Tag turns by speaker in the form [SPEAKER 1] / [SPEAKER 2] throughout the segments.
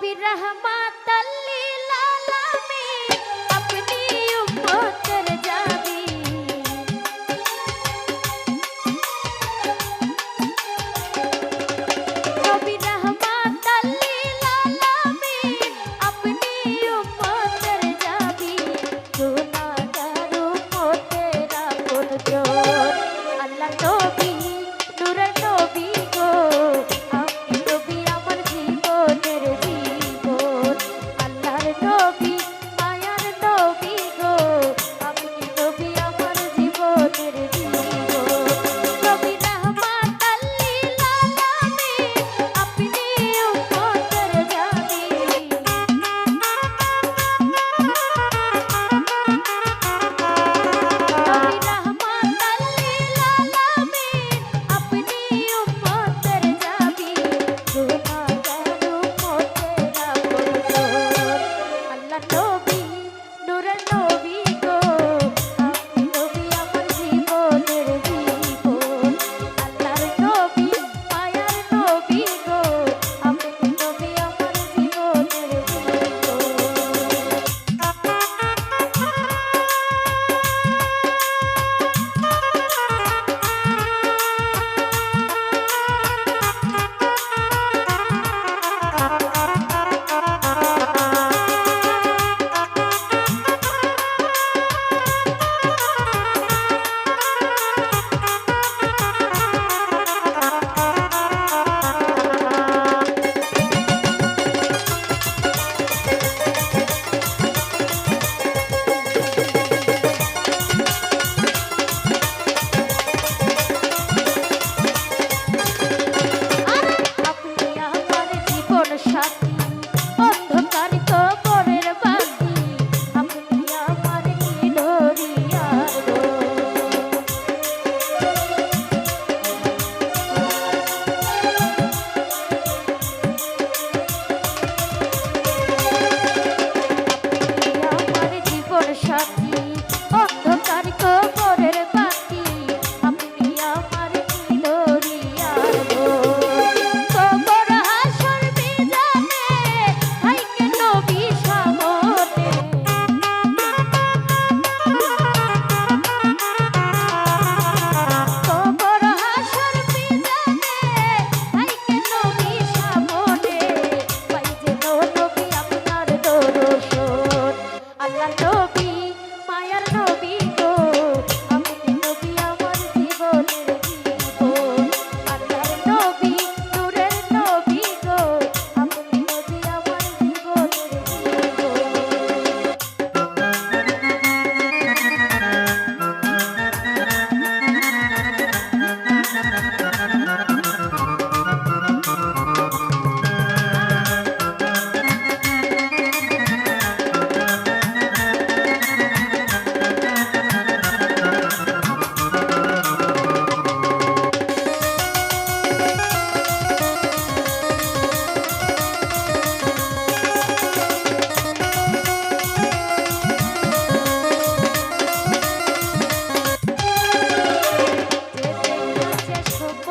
[SPEAKER 1] নবী রহমাতাল লিল আলামিন আপনি উম্মতের জাবি নবী রহমাতাল লিল আলামিন আপনি উম্মতের জাবি গুনাহগার উম্মতের আপন জন আল্লাহ নবী নূরের নবী গো আপনি নবী আমার জীবনের জীবন আল্লাহর নবী মায়ার নবী গো আপনি নবী আমার জীবনের জীবন নবী রহমাতাল লিল আলামিন আপনি উম্মতের জাবি নবী রহমাতাল লিল আলামিন আপনি উম্মতের জাবি গুনাহগার উম্মতের আপন জন আল্লাহ নবী নূরের নবী গো আপনি নবী আমার জীবনের জীবন আল্লাহর নবী মায়ার নবী গো আপনি নবী আমার জীবনের আপনি আমার জীবন সাথী অন্ধকার কবরের বাতি আপনি আমার নিডরিয়ার আপনি আমার জীবন সাথী অন্ধকার কবরের বাতি আপনি আমার নিডরিয়ার কবর হাসর মিজানে থাইকে নবী সামনে কবর হাসর মিজানে থাইকে নবী সামনে পাই যেন নবী আপনার দর্শন আল্লাহ নবী মায়ার নবী গো আপনি নবী আমার জীবনের জীবন আল্লাহর নবী নূরের নবী গো আপনি নবী আমার জীবনের জীবন যেতে আছে সুখ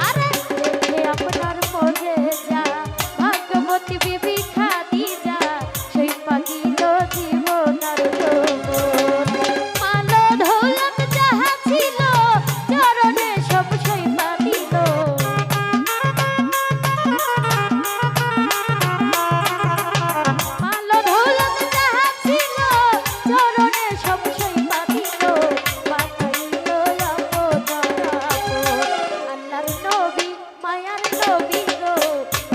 [SPEAKER 1] আরে দেখে আপনার মনে যা ভাগ্যবতী বিবি খাদিজা সেই পাখিল জীবন আর যৌবন মাল দৌলত যাহা ছিল চরণে সব সেই পাতিল মাল দৌলত যাহা ছিল চরণে সব সেই পাতিল পাতাইল আল্লাহর নবী মায়ার নবী গো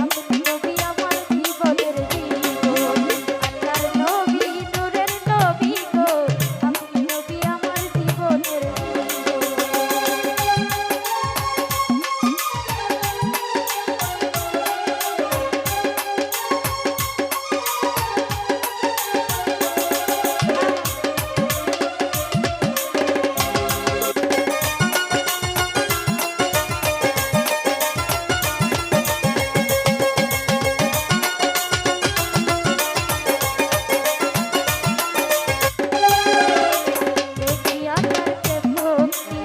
[SPEAKER 1] আপনি নবী আমার জীবনের জীবন আল্লাহর নবী নূরের নবী গো আপনি নবী আমার জীবনের দেখিয়া তাকে ভক্তি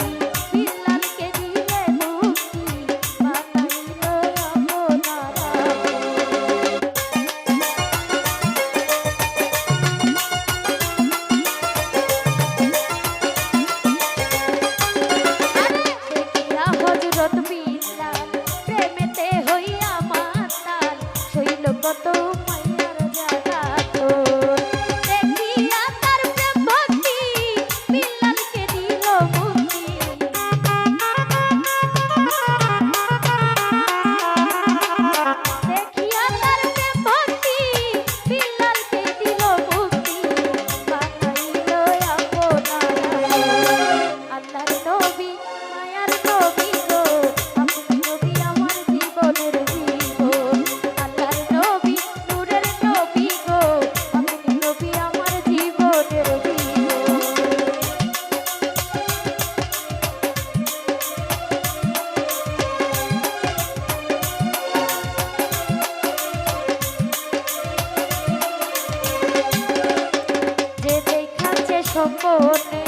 [SPEAKER 1] বিল্লালকে দিলে মুক্তি বানাইল আপনার দেখিয়া হযরত বিল্লাল প্রেমেতে হইয়া মাতাল শৈল কত মায়ার জ্বালাতন দেখিয়া তার প্রেম ভক্তি বিল্লালকে দিল মুক্তি দেখিয়া তার প্রেম ভক্তি বিল্লালকে দিল মুক্তি বানাইল আপনার আল্লাহর নবী মায়ার নবী গো আপনি নবী আমার জীবনের জীবন আল্লাহর নবী নূরের নবী গো আপনি নবী আমার জীবনের জীবন যে দেখাচ্ছে স্বপনে